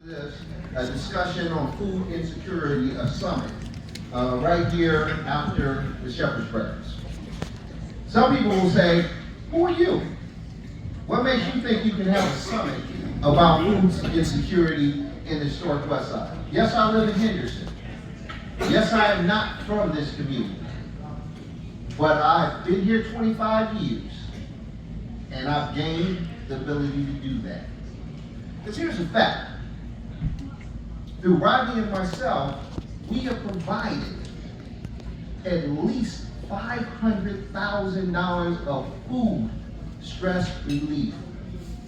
This a discussion on food insecurity, a summit, right here after the Shepherd's Prayers. Some people will say, who are you? What makes you think you can have a summit about food insecurity in the historic West Side? Yes, I live in Henderson. Yes, I am not from this community. But I've been here 25 years, and I've gained the ability to do that. Because here's the fact. Through Rodney and myself, we have provided at least $500,000 of food stress relief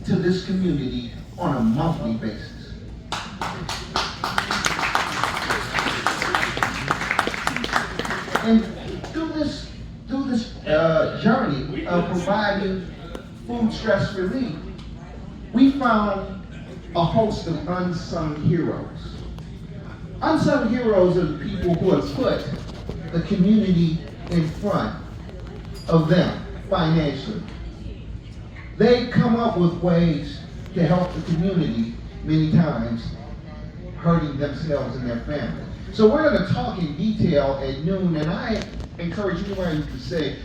to this community on a monthly basis. And through this journey of providing food stress relief, we found a host of unsung heroes. Unsung heroes are the people who have put the community in front of them financially. They come up with ways to help the community, many times hurting themselves and their family. So we're going to talk in detail at noon, and I encourage anyone who can stay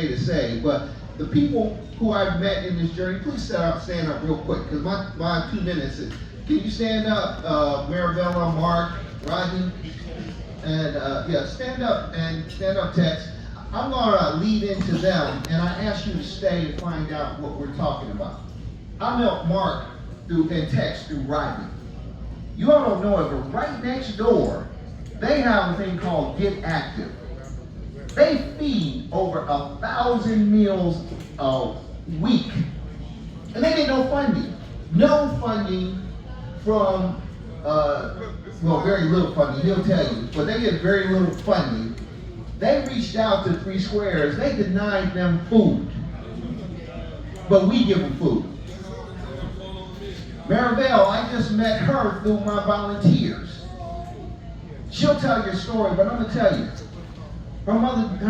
to say, but the people who I've met in this journey, please stand up real quick, because my 2 minutes is, can you stand up, Marabella, Mark, Rodney, and stand up, Tex. I'm going to lead into them, and I ask you to stay and find out what we're talking about. I met Mark and Tex through Rodney. You all don't know it, but right next door, they have a thing called Get Active. They feed over 1,000 meals a week, and they get no funding. No funding from, very little funding, he'll tell you, but they get very little funding. They reached out to Three Squares, they denied them food, but we give them food. Maribel, I just met her through my volunteers. She'll tell your story, but I'm gonna tell you, her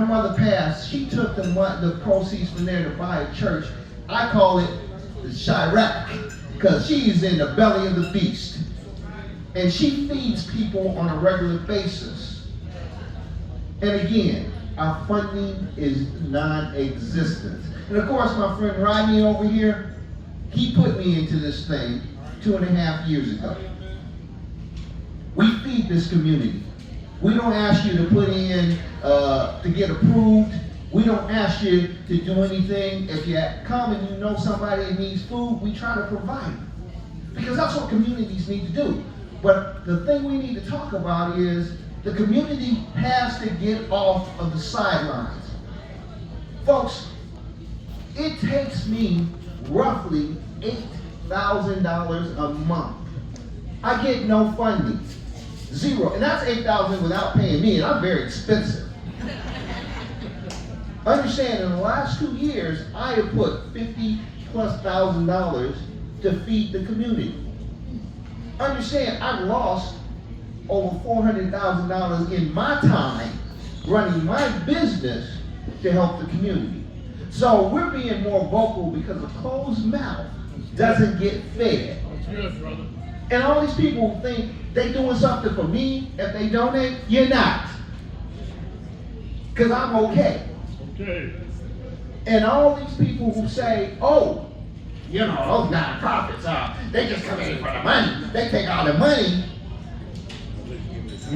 mother passed, she took the proceeds from there to buy a church. I call it the Chirac, because she's in the belly of the beast. And she feeds people on a regular basis. And again, our funding is non-existent. And of course, my friend Rodney over here, he put me into this thing 2.5 years ago. We feed this community. We don't ask you to put in, to get approved. We don't ask you to do anything. If you come and you know somebody that needs food, we try to provide it. Because that's what communities need to do. But the thing we need to talk about is the community has to get off of the sidelines. Folks, it takes me roughly $8,000 a month. I get no funding, zero. And that's $8,000 without paying me, and I'm very expensive. Understand, in the last 2 years, I have put $50,000+ to feed the community. Understand, I've lost over $400,000 in my time running my business to help the community. So we're being more vocal because a closed mouth doesn't get fed. That's good, brother. And all these people think they doing something for me if they donate. You're not. Because I'm okay. Okay. And all these people who say, oh, you know, those nonprofits, they just come in for the money. They take all the money.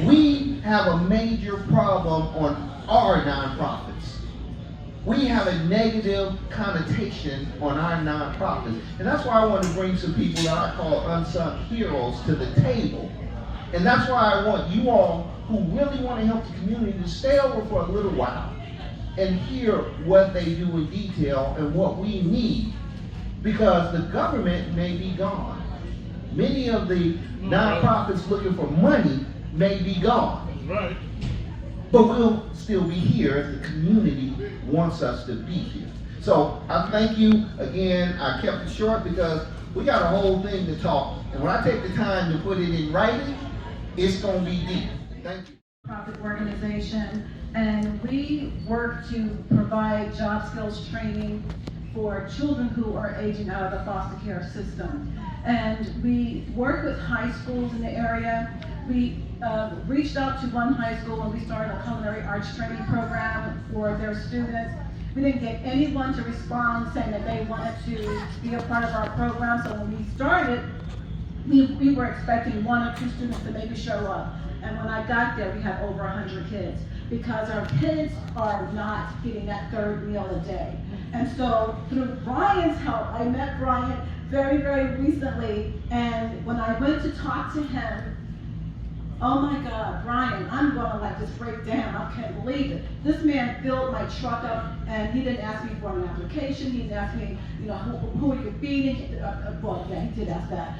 We have a major problem on our nonprofits. We have a negative connotation on our nonprofits. And that's why I want to bring some people that I call unsung heroes to the table. And that's why I want you all who really want to help the community to stay over for a little while and hear what they do in detail and what we need. Because the government may be gone. Many of the nonprofits looking for money may be gone. That's right. But we'll still be here if the community wants us to be here. So I thank you again. I kept it short because we got a whole thing to talk. And when I take the time to put it in writing, it's going to be deep. Thank you. Profit organization, and we work to provide job skills training for children who are aging out of the foster care system. And we work with high schools in the area. We reached out to one high school and we started a culinary arts training program for their students. We didn't get anyone to respond saying that they wanted to be a part of our program. So when we started, we were expecting 1 or 2 students to maybe show up. And when I got there, we had over 100 kids because our kids are not getting that 3rd meal a day. And so through Brian's help, I met Brian very, very recently. And when I went to talk to him, oh my God, Brian, I'm gonna like just break down. I can't believe it. This man filled my truck up, and he didn't ask me for an application. He didn't ask me, you know, who are you feeding? Well, yeah, he did ask that.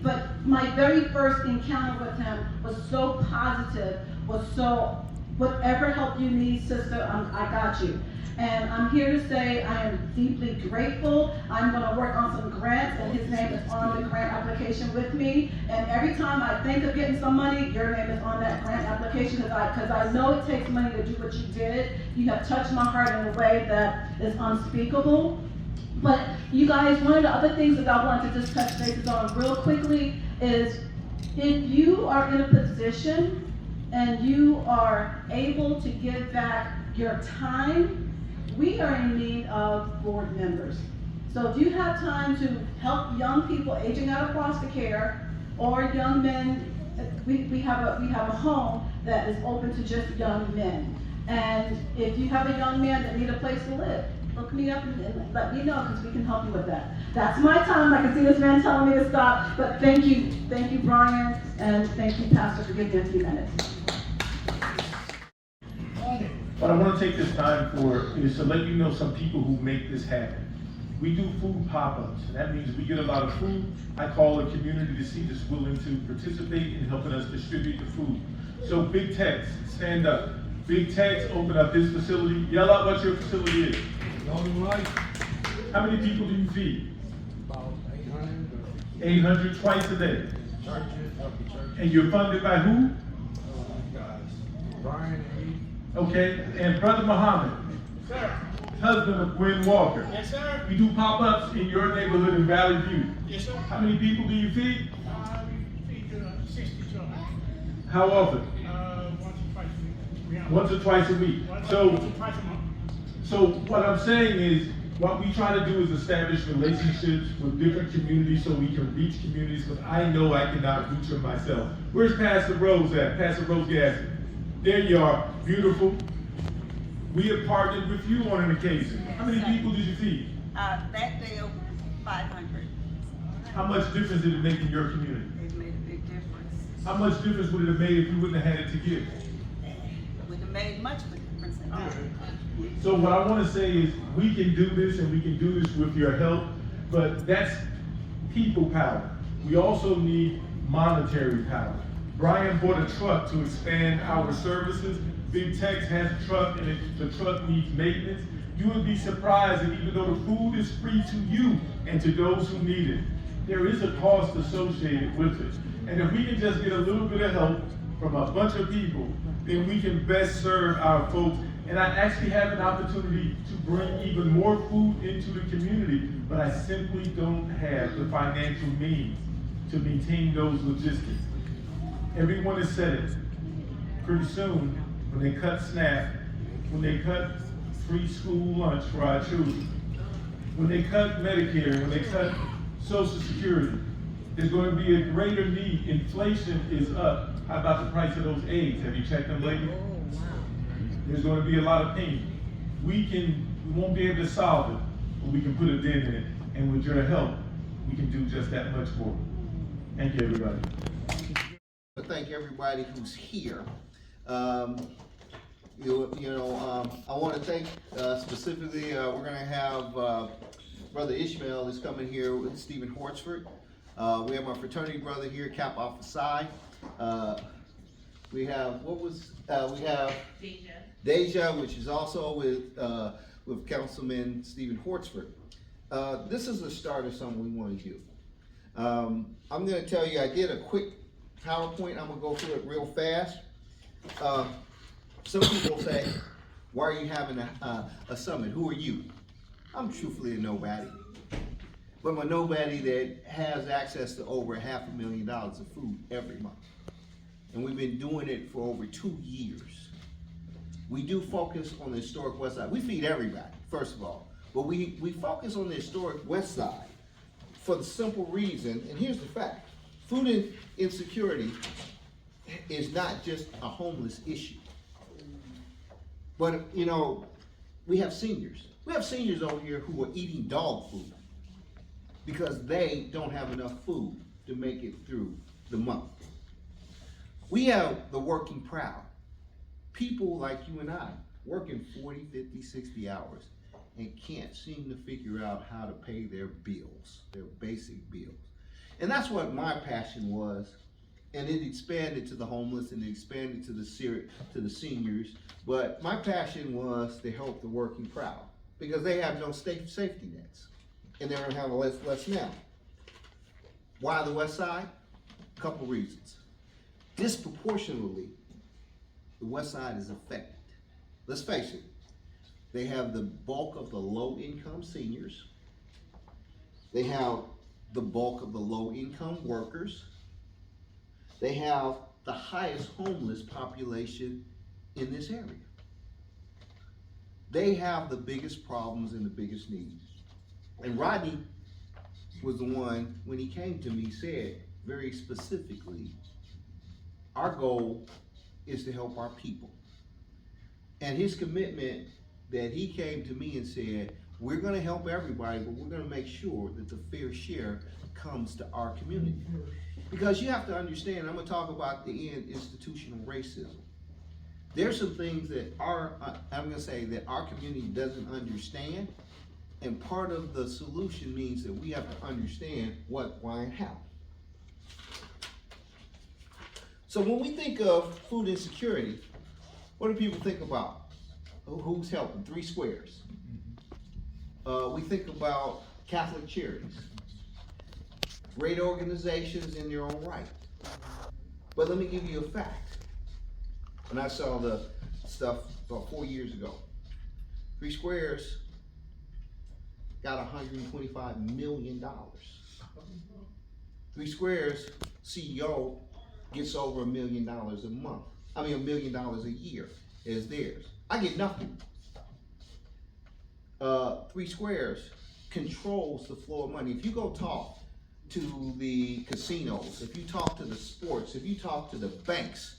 but my very first encounter with him was so positive, was so, whatever help you need, sister, I got you. And I'm here to say I am deeply grateful. I'm going to work on some grants, and his name is on the grant application with me. And every time I think of getting some money, your name is on that grant application because I know it takes money to do what you did. You have touched my heart in a way that is unspeakable. But you guys, one of the other things that I wanted to just touch bases on real quickly is if you are in a position and you are able to give back your time, we are in need of board members. So if you have time to help young people aging out of foster care or young men, we have a home that is open to just young men. And if you have a young man that needs a place to live, look me up and let me know because we can help you with that. That's my time. I can see this man telling me to stop, but thank you, Brian, and thank you, Pastor, for giving me a few minutes. What I want to take this time for is to let you know some people who make this happen. We do food pop-ups, and that means we get a lot of food. I call a community to see that's willing to participate in helping us distribute the food. So Big Tex, stand up. Big Tex, open up his facility. Yell out what your facility is. How many people do you feed? About 800. 800 twice a day. Churches, And you're funded by who? guys. Brian, Okay, and Brother Muhammad, Sir. husband of Gwen Walker. Yes, sir. We do pop-ups in your neighborhood in Valley View. Yes, sir. How many people do you feed? We feed 60 children. How often? Once or twice a week. Once or twice a week. Once So, or twice a month. so what I'm saying is, what we try to do is establish relationships with different communities so we can reach communities, because I know I cannot reach them myself. Where's Pastor Rose at? Pastor Rose Gasson. There you are, beautiful. We have partnered with you on an occasion. How many people did you feed? That day, 500. How much difference did it make in your community? It made a big difference. How much difference would it have made if you wouldn't have had it to give? It would have made much of a difference in that. So what I want to say is, we can do this and we can do this with your help, but that's people power. We also need monetary power. Brian bought a truck to expand our services. Big Tex has a truck and the truck needs maintenance. You would be surprised that even though the food is free to you and to those who need it, there is a cost associated with it. And if we can just get a little bit of help from a bunch of people, then we can best serve our folks. And I actually have an opportunity to bring even more food into the community, but I simply don't have the financial means to maintain those logistics. Everyone has said it. Pretty soon, when they cut SNAP, when they cut free school lunch for our children, when they cut Medicare, when they cut Social Security, there's going to be a greater need. Inflation is up. How about the price of those eggs? Have you checked them lately? There's going to be a lot of pain. We won't be able to solve it, but we can put a dent in it. And with your help, we can do just that much more. Thank you, everybody. I thank everybody who's here. I want to thank specifically, we're going to have Brother Ishmael is coming here with Stephen Hortsford. We have my fraternity brother here, Kappa Alpha Psi. We have Deja, which is also with Councilman Stephen Hortsford. This is the start of something we want to do. I'm going to tell you, I did a quick PowerPoint. I'm going to go through it real fast. Some people say, Why are you having a summit? Who are you? I'm truthfully a nobody. But I'm a nobody that has access to over $500,000 of food every month. And we've been doing it for over 2 years. We do focus on the historic West Side. We feed everybody, first of all. But we focus on the historic West Side for the simple reason, and here's the fact, food insecurity is not just a homeless issue. But, you know, we have seniors. We have seniors over here who are eating dog food because they don't have enough food to make it through the month. We have the working proud. People like you and I working 40, 50, 60 hours and can't seem to figure out how to pay their bills, their basic bills. And that's what my passion was. And it expanded to the homeless and it expanded to the seniors. But my passion was to help the working proud because they have no safety nets. And they're gonna have less now. Why the West Side? A couple reasons. Disproportionately, the West Side is affected. Let's face it, they have the bulk of the low-income seniors. They have the bulk of the low-income workers. They have the highest homeless population in this area. They have the biggest problems and the biggest needs. And Rodney was the one, when he came to me, said very specifically, our goal is to help our people. And his commitment that he came to me and said, we're gonna help everybody, but we're gonna make sure that the fair share comes to our community. Because you have to understand, I'm gonna talk about the institutional racism. There's some things that I'm gonna say that our community doesn't understand, and part of the solution means that we have to understand what, why, and how. So when we think of food insecurity, what do people think about? Who's helping? 3 Squares. We think about Catholic Charities. Great organizations in their own right. But let me give you a fact. When I saw the stuff about 4 years ago, 3 Squares got $125 million. 3 Squares CEO gets over $1 million a month. I mean, $1 million a year is theirs. I get nothing. 3 Squares controls the flow of money. If you go talk to the casinos, if you talk to the sports, if you talk to the banks,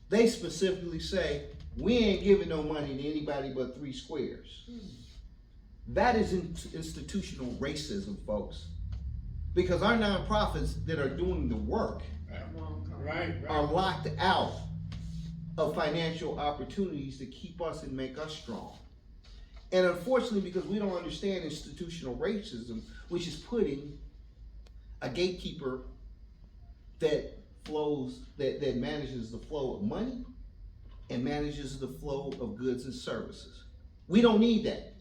they specifically say, we ain't giving no money to anybody but 3 Squares. That is institutional racism, folks. Because our nonprofits that are doing the work are locked out of financial opportunities to keep us and make us strong. And unfortunately, because we don't understand institutional racism, which is putting a gatekeeper that manages the flow of money and manages the flow of goods and services. We don't need that.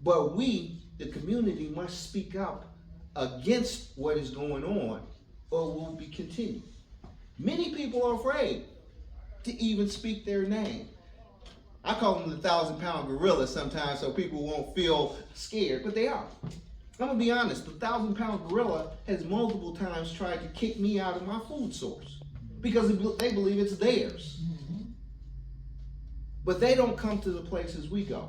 But we, the community, must speak up against what is going on or will be continued. Many people are afraid to even speak their name. I call them the 1,000-pound gorilla sometimes so people won't feel scared, but they are. I'm gonna be honest, the 1,000-pound gorilla has multiple times tried to kick me out of my food source because they believe it's theirs. But they don't come to the places we go.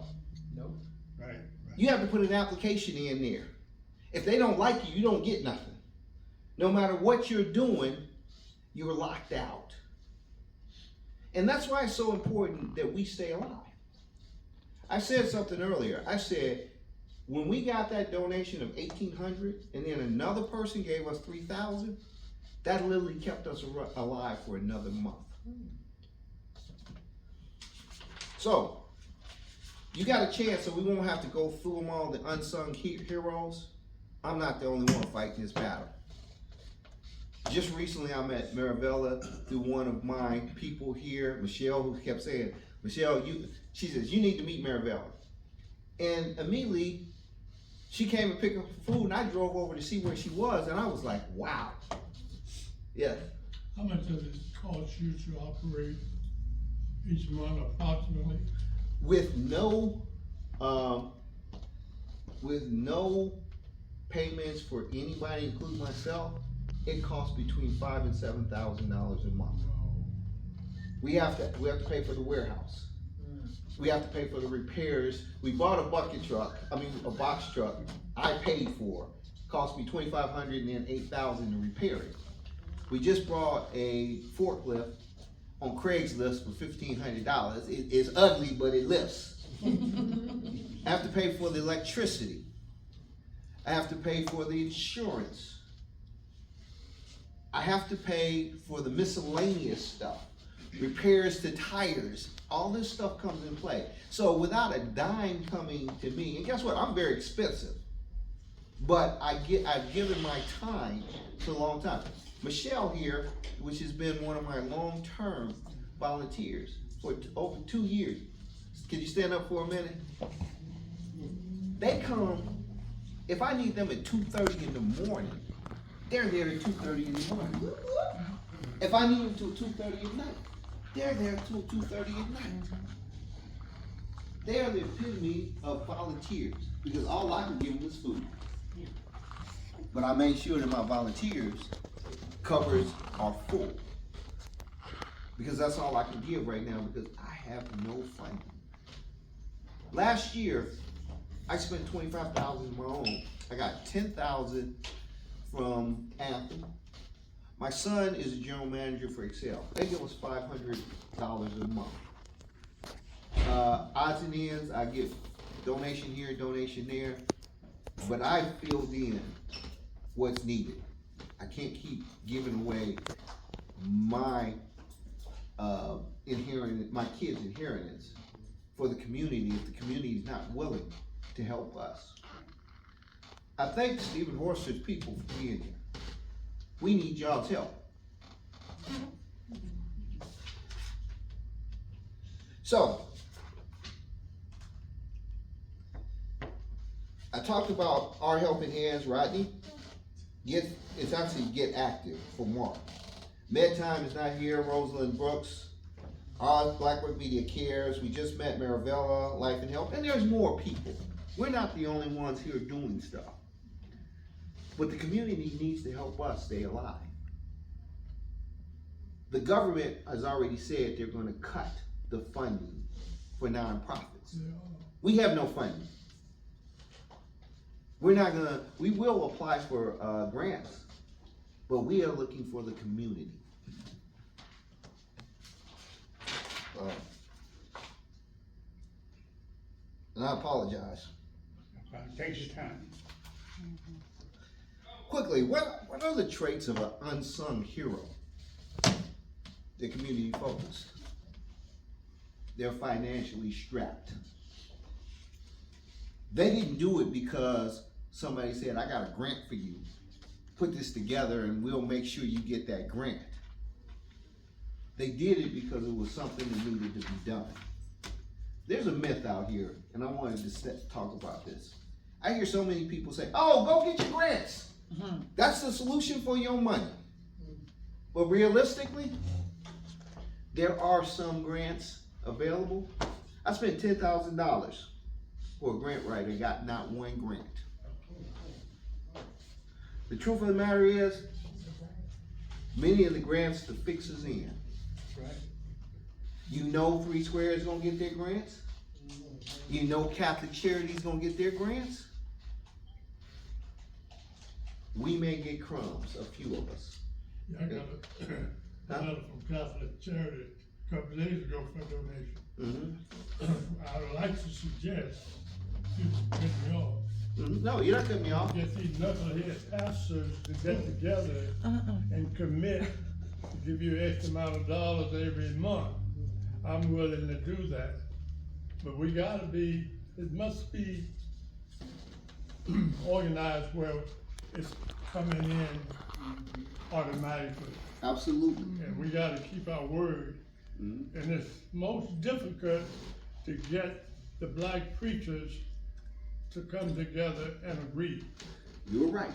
Nope. Right. You have to put an application in there. If they don't like you, you don't get nothing. No matter what you're doing, you're locked out. And that's why it's so important that we stay alive. I said something earlier. I said, when we got that donation of $1,800 and then another person gave us $3,000, that literally kept us alive for another month. So, you got a chance so we won't have to go through them all, the unsung heroes. I'm not the only one fighting this battle. Just recently I met Marivella through one of my people here, Michelle, who kept saying, Michelle, she says, you need to meet Marivella. And immediately, she came and picked up food and I drove over to see where she was and I was like, wow. Yeah. How much does it cost you to operate each month approximately? with no payments for anybody, including myself, it costs between $5,000 and $7,000 a month. We have to pay for the warehouse. We have to pay for the repairs. We bought a box truck. I paid for. Cost me $2,500 and then $8,000 to repair it. We just bought a forklift on Craigslist for $1,500. It's ugly, but it lifts. I have to pay for the electricity. I have to pay for the insurance. I have to pay for the miscellaneous stuff, repairs to tires. All this stuff comes in play. So without a dime coming to me, and guess what? I'm very expensive, but I've given my time for a long time. Michelle here, which has been one of my long-term volunteers for over 2 years. Can you stand up for a minute? They come, if I need them at 2:30 in the morning, they're there at 2:30 in the morning. If I need them till 2:30 at night, they're there till 2:30 at night. They are the epitome of volunteers because all I can give them is food. But I made sure that my volunteers cupboards are full because that's all I can give right now because I have no funding. Last year, I spent $25,000 on my own. I got $10,000 from Anthem. My son is a general manager for Excel. They give us $500 a month. Odds and ends, I get donation here, donation there, but I filled in what's needed. I can't keep giving away my my kids' inheritance for the community if the community is not willing to help us. I thank Stephen Horster's people for being here. We need y'all's help. So, I talked about our helping hands, Rodney. It's actually Get Active for Mark. MedTime is not here, Rosalind Brooks. Oz Blackbird Media Cares. We just met Maravella, Life and Health, and there's more people. We're not the only ones here doing stuff. But the community needs to help us stay alive. The government has already said they're going to cut the funding for nonprofits. We have no funding. We will apply for grants, but we are looking for the community. And I apologize. Take your time. Quickly, what are the traits of an unsung hero? They're community focused. They're financially strapped. They didn't do it because somebody said, I got a grant for you. Put this together and we'll make sure you get that grant. They did it because it was something that needed to be done. There's a myth out here, and I wanted to talk about this. I hear so many people say, oh, go get your grants. That's the solution for your money. But realistically, there are some grants available. I spent $10,000 for a grant writer, got not one grant. The truth of the matter is, many of the grants, the fix is in. You know 3 Square is gonna get their grants? You know Catholic Charity's gonna get their grants? We may get crumbs, a few of us. I got a letter from Catholic Charity a couple of days ago for a donation. I would like to suggest, you get me off, No, you're not cutting me off. get these knucklehead pastors to get together and commit to give you X amount of dollars every month. I'm willing to do that. But we gotta be, it must be organized where it's coming in automatically. Absolutely. And we gotta keep our word. And it's most difficult to get the black preachers to come together and agree. You're right.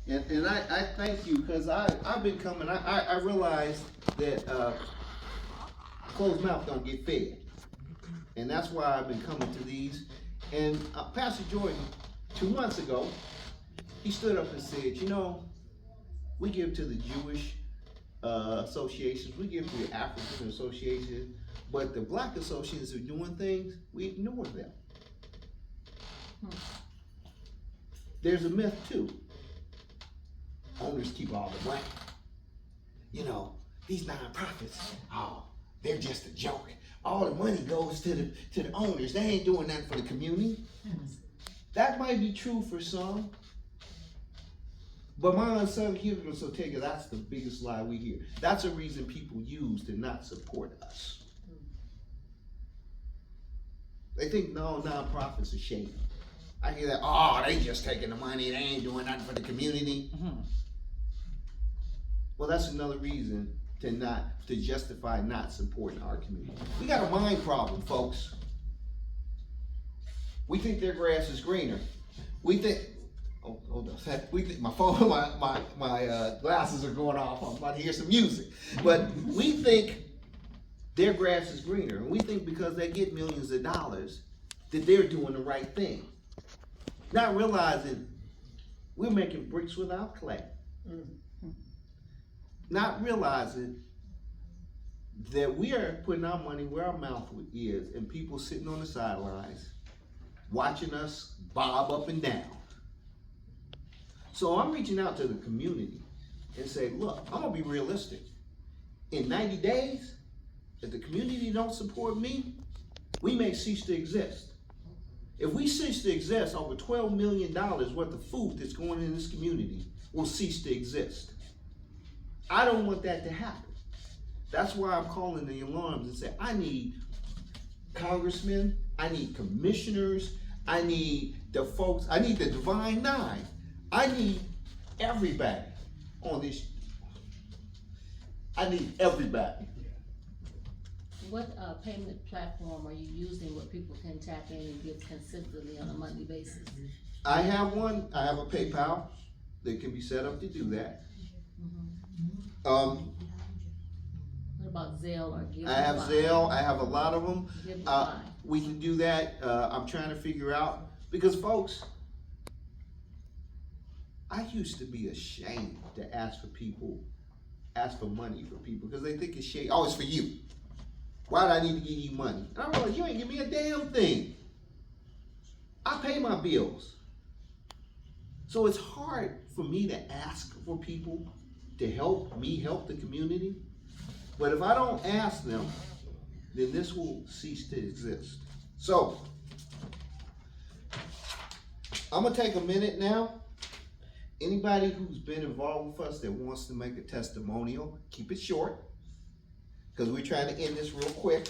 And I thank you because I've been coming, I realized that closed mouth don't get fed. And that's why I've been coming to these. And Pastor Jordan, 2 months ago, he stood up and said, you know, we give to the Jewish associations, we give to the African associations, but the black associations who are doing things, we ignore them. There's a myth too. Owners keep all the blame. You know, these nonprofits, oh, they're just a joke. All the money goes to the owners. They ain't doing nothing for the community. That might be true for some. But my unsung heroes will tell you that's the biggest lie we hear. That's a reason people use to not support us. They think no, nonprofits are shady. I hear that, oh, they just taking the money, they ain't doing nothing for the community. Well, that's another reason to justify not supporting our community. We got a mind problem, folks. We think their grass is greener. We think, oh, hold on. We think my phone, my glasses are going off. I'm about to hear some music. But we think their grass is greener. And we think because they get millions of dollars that they're doing the right thing. Not realizing we're making bricks without clay. Not realizing that we are putting our money where our mouth is, and people sitting on the sidelines watching us bob up and down. So I'm reaching out to the community and say, look, I'm gonna be realistic. In 90 days, if the community don't support me, we may cease to exist. If we cease to exist, over $12 million worth of food that's going in this community will cease to exist. I don't want that to happen. That's why I'm calling the alarms and say, I need congressmen, I need commissioners, I need the folks, I need the Divine Nine. I need everybody on this. I need everybody. What payment platform are you using where people can tap in and give consistently on a monthly basis? I have one. I have a PayPal that can be set up to do that. What about Zelle or Give? I have Zelle. I have a lot of them. Givelify. We can do that. I'm trying to figure out because, folks, I used to be ashamed to ask for money for people because they think it's shady. Oh, it's for you. Why do I need to give you money? And I realized you ain't give me a damn thing. I pay my bills. So it's hard for me to ask for people to help me help the community. But if I don't ask them, then this will cease to exist. So, I'm gonna take a minute now. Anybody who's been involved with us that wants to make a testimonial, keep it short, because we're trying to end this real quick.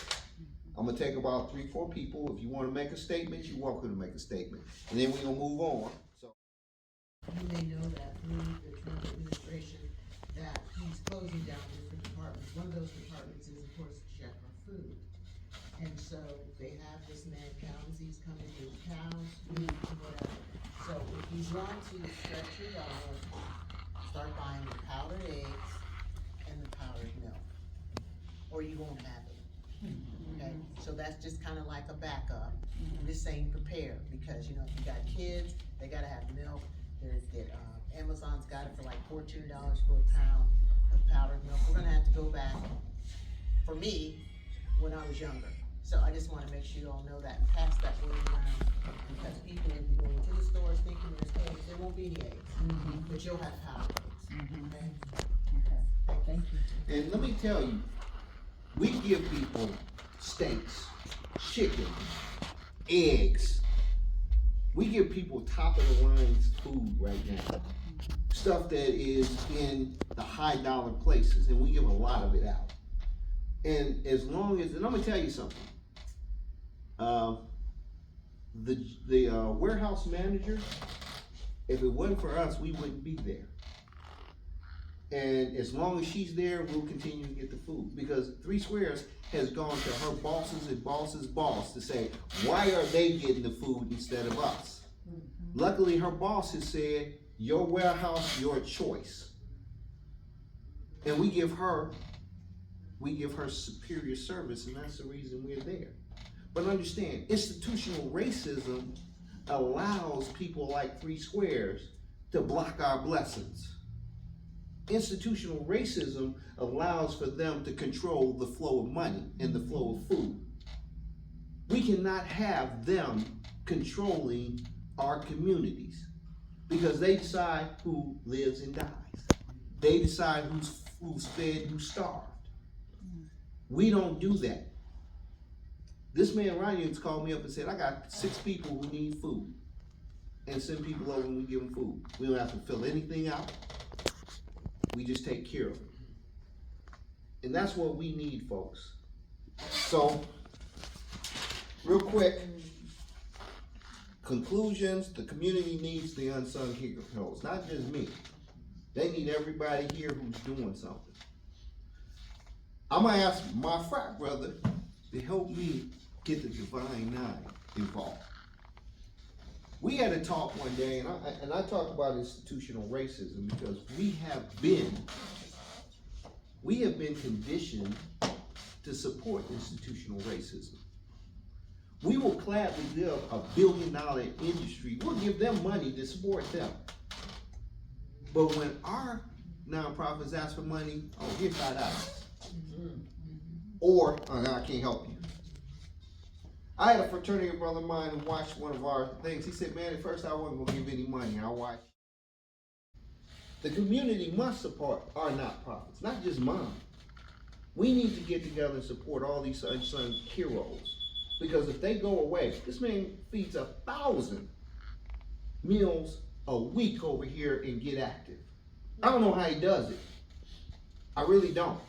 I'm gonna take about 3-4 people. If you wanna make a statement, you're welcome to make a statement. And then we're gonna move on. So. You may know that through the Trump administration that he's closing down different departments. One of those departments is, of course, check our food. And so they have this man counts, he's coming to cows, meat, whatever. So if you want to stretch your dollar, start buying the powdered eggs and the powdered milk, or you won't have it. Okay, so that's just kind of like a backup. I'm just saying prepare, because you know, if you got kids, they gotta have milk. Amazon's got it for like $14 for a pound of powdered milk. We're gonna have to go back, for me, when I was younger. So I just wanna make sure you all know that and pass that word around, because people will be going to the stores thinking there's eggs. There won't be any eggs, but you'll have powdered eggs, okay? Okay, thank you. And let me tell you, we give people steaks, chicken, eggs. We give people top of the line food right now. Stuff that is in the high dollar places, and we give a lot of it out. And as long as, and I'm gonna tell you something. The warehouse manager, if it wasn't for us, we wouldn't be there. And as long as she's there, we'll continue to get the food, because 3 Squares has gone to her bosses and boss's boss to say, why are they getting the food instead of us? Luckily, her boss has said, your warehouse, your choice. And we give her superior service, and that's the reason we're there. But understand, institutional racism allows people like Three Squares to block our blessings. Institutional racism allows for them to control the flow of money and the flow of food. We cannot have them controlling our communities because they decide who lives and dies. They decide who's fed, who's starved. We don't do that. This man Ryan called me up and said, I got 6 people who need food. And send people over and we give them food. We don't have to fill anything out. We just take care of it. And that's what we need, folks. So, real quick, conclusions, the community needs the unsung heroes, not just me. They need everybody here who's doing something. I'm gonna ask my frat brother to help me get the Divine Nine involved. We had a talk one day, and I talked about institutional racism because we have been conditioned to support institutional racism. We will gladly give a $1 billion industry, we'll give them money to support them. But when our nonprofits ask for money, oh, here's $5. Or, oh, no, I can't help you. I had a fraternity brother of mine who watched one of our things. He said, man, at first I wasn't gonna give any money. I watched. The community must support our nonprofits, not just mine. We need to get together and support all these unsung heroes. Because if they go away, this man feeds 1,000 meals a week over here and Get Active. I don't know how he does it. I really don't.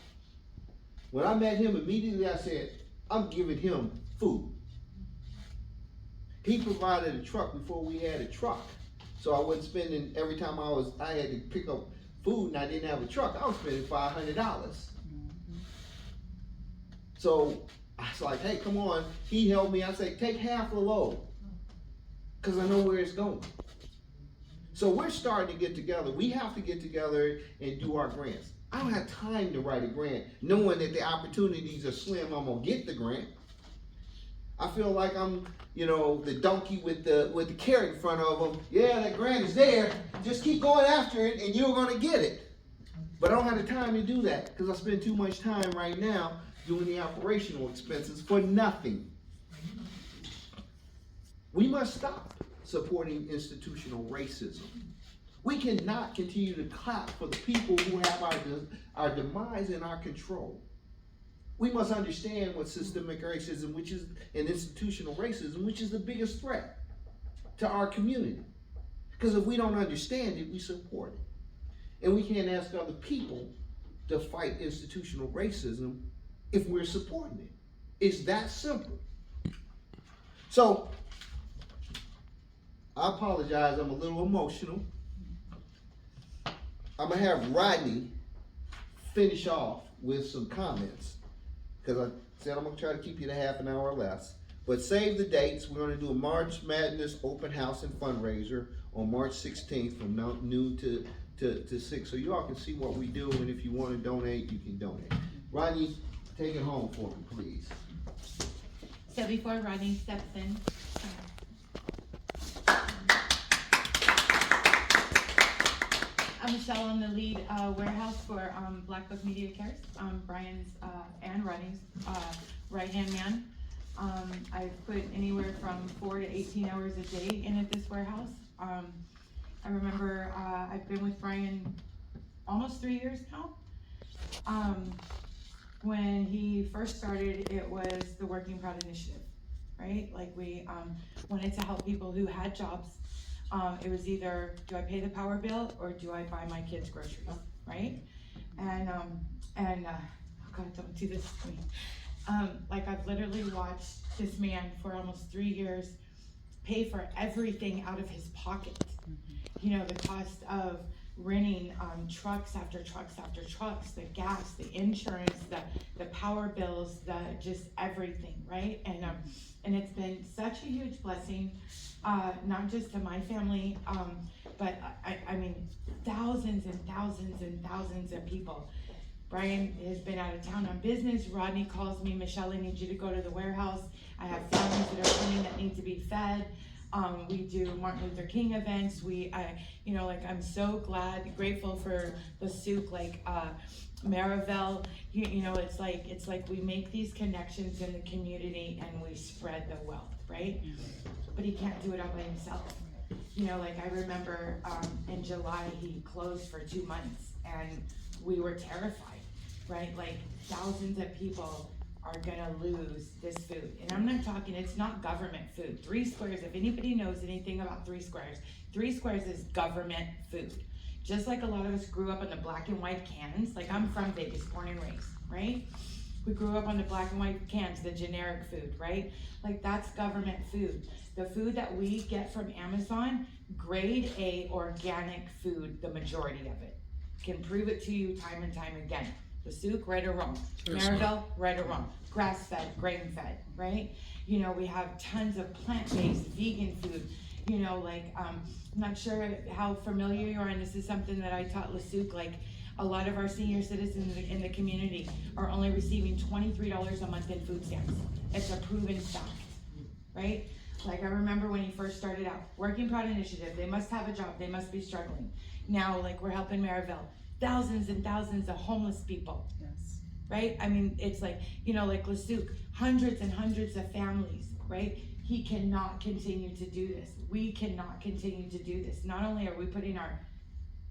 When I met him immediately, I said, I'm giving him food. He provided a truck before we had a truck. So I wasn't spending, every time I had to pick up food and I didn't have a truck, I was spending $500. So I was like, hey, come on. He helped me. I said, take half the load. Because I know where it's going. So we're starting to get together. We have to get together and do our grants. I don't have time to write a grant, knowing that the opportunities are slim. I'm gonna get the grant. I feel like I'm, the donkey with the carrot in front of them. Yeah, that grant is there. Just keep going after it, and you're gonna get it. But I don't have the time to do that because I spend too much time right now doing the operational expenses for nothing. We must stop supporting institutional racism. We cannot continue to clap for the people who have our demise in our control. We must understand what systemic racism, which is an institutional racism, which is the biggest threat to our community. Because if we don't understand it, we support it. And we can't ask other people to fight institutional racism if we're supporting it. It's that simple. So, I apologize, I'm a little emotional. I'm gonna have Rodney finish off with some comments because I said I'm gonna try to keep you to half an hour or less. But save the dates. We're gonna do a March Madness open house and fundraiser on March 16th from noon to 6. So you all can see what we do, and if you want to donate, you can donate. Rodney, take it home for me, please. So before Rodney steps in, I'm Michelle. I'm the lead warehouse for Black Book Media Cares. Brian's and Rodney's right-hand man. I've put anywhere from 4 to 18 hours a day in at this warehouse. I remember I've been with Brian almost 3 years now. When he first started, it was the Working Proud Initiative, right? Like we wanted to help people who had jobs. It was either, do I pay the power bill or do I buy my kids groceries, right? And oh God, don't do this to me. Like I've literally watched this man for almost 3 years pay for everything out of his pocket. You know, the cost of renting trucks after trucks after trucks, the gas, the insurance, the power bills, just everything, right? And it's been such a huge blessing, not just to my family, but I mean, thousands and thousands and thousands of people. Brian has been out of town on business. Rodney calls me, Michelle, I need you to go to the warehouse. I have families that are coming that need to be fed. We do Martin Luther King events. I'm so grateful for the souk, Marivel. It's like we make these connections in the community and we spread the wealth, right? But he can't do it all by himself. I remember in July he closed for 2 months and we were terrified, right? Like thousands of people are gonna lose this food. And I'm not talking, it's not government food. 3 Squares, if anybody knows anything about 3 Squares, 3 Squares is government food. Just like a lot of us grew up on the black and white cans, like I'm from Vegas, born and raised, right? We grew up on the black and white cans, the generic food, right? Like that's government food. The food that we get from Amazon, grade A organic food, the majority of it. Can prove it to you time and time again. The souk, right or wrong. Marivel, right or wrong. Grass-fed, grain-fed, right? We have tons of plant-based, vegan food. I'm not sure how familiar you are, and this is something that I taught LeSuc, a lot of our senior citizens in the community are only receiving $23 a month in food stamps. It's a proven fact, right? I remember when he first started out, Working Proud Initiative, they must have a job, they must be struggling. Now, we're helping Marivel, thousands and thousands of homeless people. Yes. Right? I mean, it's LeSuc, hundreds and hundreds of families, right? He cannot continue to do this. We cannot continue to do this. Not only are we putting our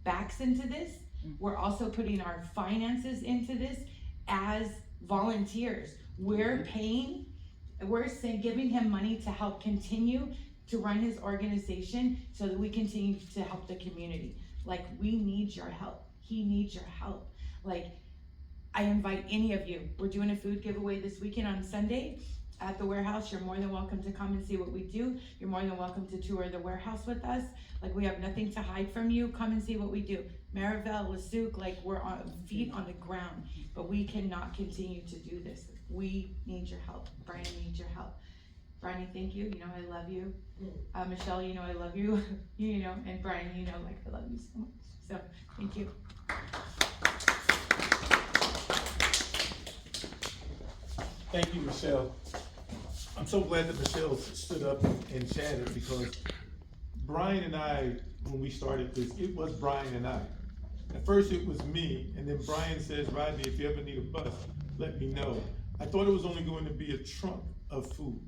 backs into this, we're also putting our finances into this as volunteers. We're paying, giving him money to help continue to run his organization so that we continue to help the community. We need your help. He needs your help. I invite any of you. We're doing a food giveaway this weekend on Sunday at the warehouse. You're more than welcome to come and see what we do. You're more than welcome to tour the warehouse with us. We have nothing to hide from you. Come and see what we do. Marivel, LeSuc, we're on feet on the ground, but we cannot continue to do this. We need your help. Brian needs your help. Brian, thank you. I love you. Michelle, I love you. And Brian, I love you so much. So, thank you. Thank you, Michelle. I'm so glad that Michelle stood up and chatted, because Brian and I, when we started this, it was Brian and I. At first it was me, and then Brian says, Rodney, if you ever need a bus, let me know. I thought it was only going to be a trunk of food,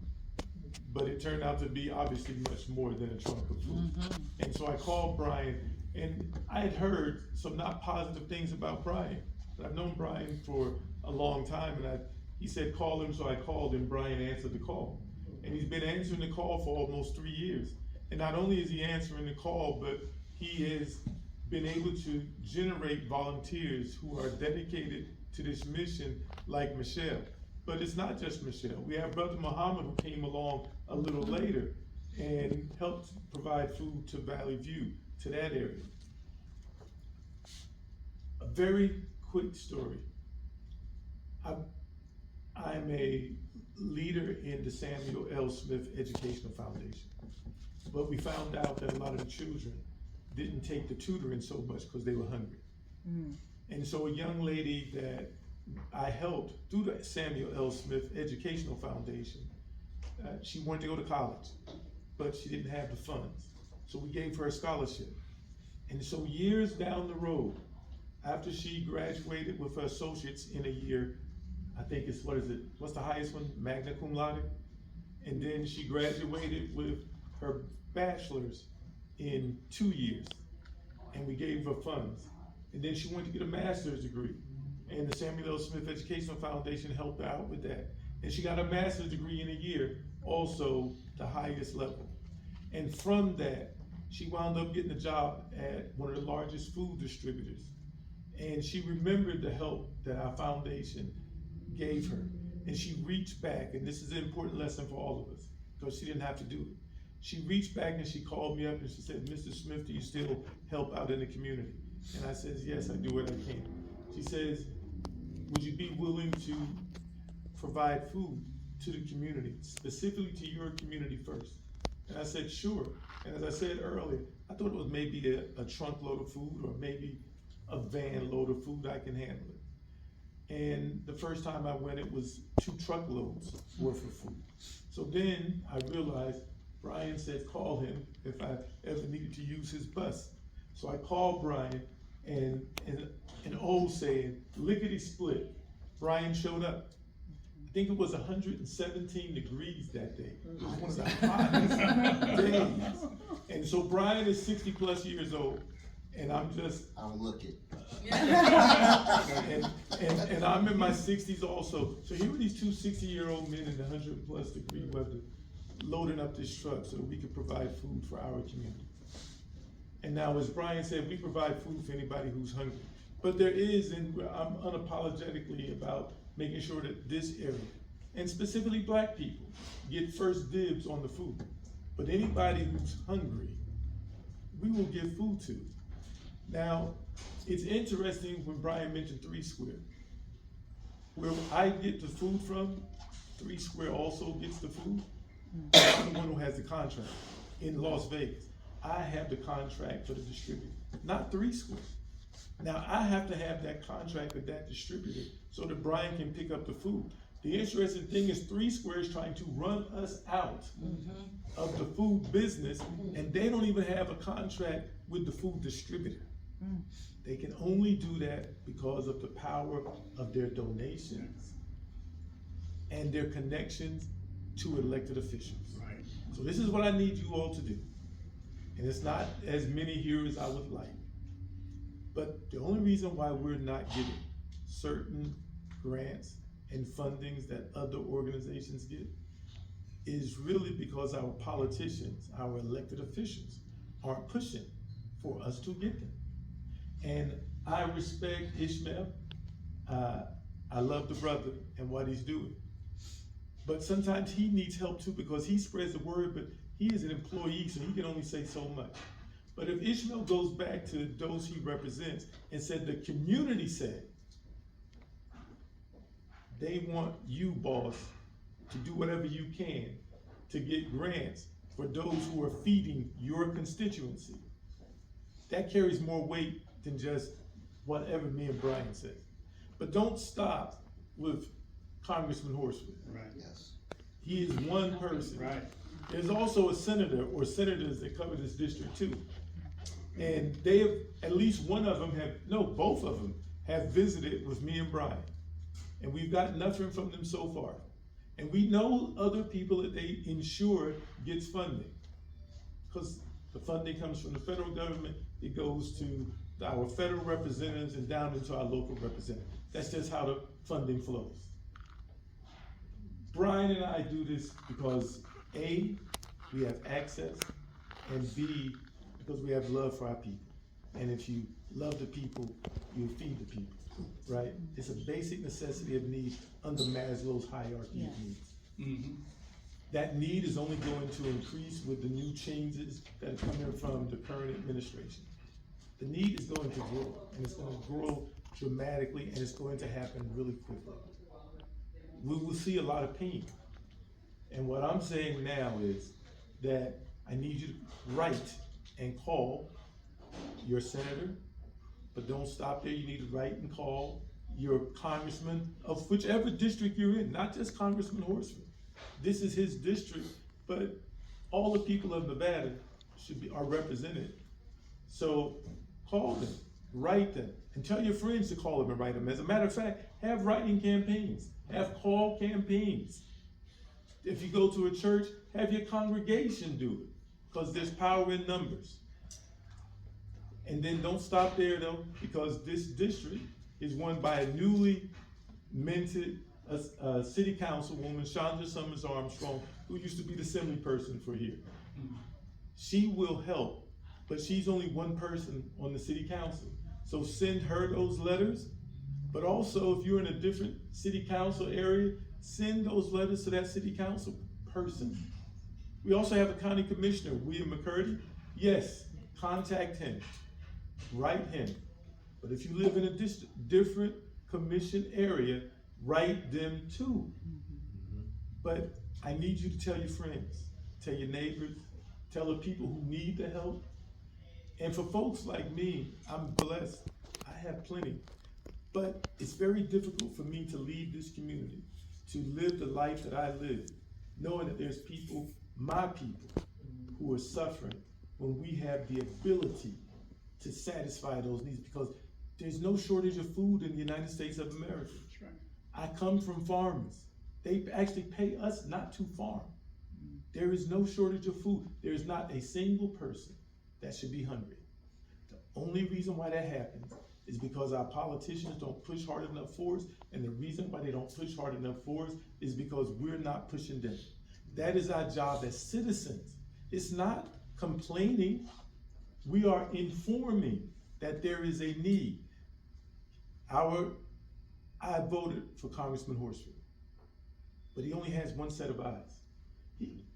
but it turned out to be obviously much more than a trunk of food. And so I called Brian, and I had heard some not positive things about Brian, but I've known Brian for a long time, and he said call him, so I called him. Brian answered the call, and he's been answering the call for almost 3 years. And not only is he answering the call, but he has been able to generate volunteers who are dedicated to this mission, like Michelle. But it's not just Michelle. We have Brother Muhammad, who came along a little later and helped provide food to Valley View, to that area. A very quick story. I'm a leader in the Samuel L. Smith Educational Foundation. But we found out that a lot of the children didn't take the tutoring so much because they were hungry. And so a young lady that I helped through the Samuel L. Smith Educational Foundation, she wanted to go to college, but she didn't have the funds. So we gave her a scholarship. And so years down the road, after she graduated with her associates in a year, I think it's, what's the highest one? Magna cum laude? And then she graduated with her bachelor's in 2 years, and we gave her funds. And then she went to get a master's degree, and the Samuel L. Smith Educational Foundation helped her out with that. And she got a master's degree in a year, also the highest level. And from that, she wound up getting a job at one of the largest food distributors. And she remembered the help that our foundation gave her. And she reached back, and this is an important lesson for all of us, because she didn't have to do it. She reached back and she called me up and she said, Mr. Smith, do you still help out in the community? And I said, yes, I do what I can. She says, would you be willing to provide food to the community, specifically to your community first? And I said, sure. And as I said earlier, I thought it was maybe a trunk load of food or maybe a van load of food. I can handle it. And the first time I went, it was 2 truckloads worth of food. So then I realized, Brian said, call him if I ever needed to use his bus. So I called Brian, and an old saying, lickety split, Brian showed up. I think it was 117 degrees that day. It was one of the hottest days. And so Brian is 60 plus years old, and I'm just, I'll look it. and I'm in my 60s also. So here were these 2 60-year-old men in the 100 plus degree weather loading up this truck so that we could provide food for our community. And now, as Brian said, we provide food for anybody who's hungry. But there is, and I'm unapologetically about making sure that this area, and specifically black people, get first dibs on the food. But anybody who's hungry, we will give food to. Now, it's interesting when Brian mentioned 3 Square. Where I get the food from, 3 Square also gets the food. I'm the one who has the contract in Las Vegas. I have the contract for the distributor, not 3 Square. Now, I have to have that contract with that distributor so that Brian can pick up the food. The interesting thing is 3 Square is trying to run us out of the food business, and they don't even have a contract with the food distributor. They can only do that because of the power of their donations and their connections to elected officials. Right. So this is what I need you all to do. And it's not as many here as I would like. But the only reason why we're not getting certain grants and fundings that other organizations get is really because our politicians, our elected officials, aren't pushing for us to get them. And I respect Ishmael. I love the brother and what he's doing. But sometimes he needs help too, because he spreads the word, but he is an employee, so he can only say so much. But if Ishmael goes back to those he represents and said the community said, they want you, boss, to do whatever you can to get grants for those who are feeding your constituency. That carries more weight than just whatever me and Brian says. But don't stop with Congressman Horsford. Right. Yes. He is one person. Right. There's also a senator or senators that cover this district too. And they have, at least one of them have, no, both of them have visited with me and Brian. And we've gotten nothing from them so far. And we know other people that they ensure gets funding. Because the funding comes from the federal government, it goes to our federal representatives and down into our local representatives. That's just how the funding flows. Brian and I do this because A, we have access, and B, because we have love for our people. And if you love the people, you'll feed the people, right? It's a basic necessity of need under Maslow's hierarchy of needs. Mm-hmm. That need is only going to increase with the new changes that are coming from the current administration. The need is going to grow, and it's going to grow dramatically, and it's going to happen really quickly. We will see a lot of pain. And what I'm saying now is that I need you to write and call your senator, but don't stop there. You need to write and call your congressman of whichever district you're in, not just Congressman Horsford. This is his district, but all the people of Nevada are represented. So call them, write them, and tell your friends to call them and write them. As a matter of fact, have writing campaigns, have call campaigns. If you go to a church, have your congregation do it, because there's power in numbers. And then don't stop there though, because this district is won by a newly minted city councilwoman, Chandra Summers Armstrong, who used to be the assembly person for here. She will help, but she's only one person on the city council. So send her those letters, but also if you're in a different city council area, send those letters to that city council person. We also have a county commissioner, William McCurdy. Yes, contact him, write him. But if you live in a different commission area, write them too. But I need you to tell your friends, tell your neighbors, tell the people who need the help. And for folks like me, I'm blessed, I have plenty. But it's very difficult for me to leave this community, to live the life that I live, knowing that there's people, my people, who are suffering when we have the ability to satisfy those needs, because there's no shortage of food in the United States of America. That's right. I come from farmers. They actually pay us not to farm. There is no shortage of food. There is not a single person that should be hungry. The only reason why that happens is because our politicians don't push hard enough for us, and the reason why they don't push hard enough for us is because we're not pushing them. That is our job as citizens. It's not complaining. We are informing that there is a need. I voted for Congressman Horsford, but he only has one set of eyes.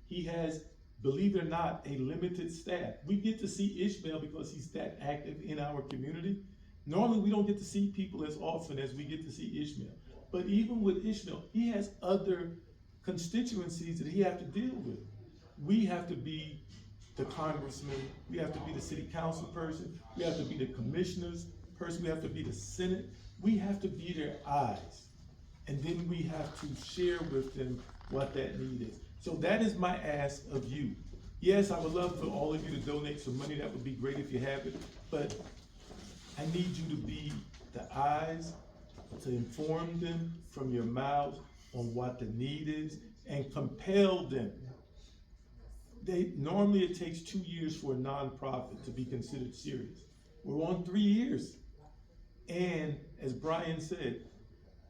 He has, believe it or not, a limited staff. We get to see Ishmael because he's that active in our community. Normally, we don't get to see people as often as we get to see Ishmael. But even with Ishmael, he has other constituencies that he has to deal with. We have to be the congressman, we have to be the city council person, we have to be the commissioners person, we have to be the Senate. We have to be their eyes. And then we have to share with them what that need is. So that is my ask of you. Yes, I would love for all of you to donate some money. That would be great if you have it. But I need you to be the eyes to inform them from your mouths on what the need is and compel them. Normally it takes 2 years for a nonprofit to be considered serious. We're on 3 years. And as Brian said,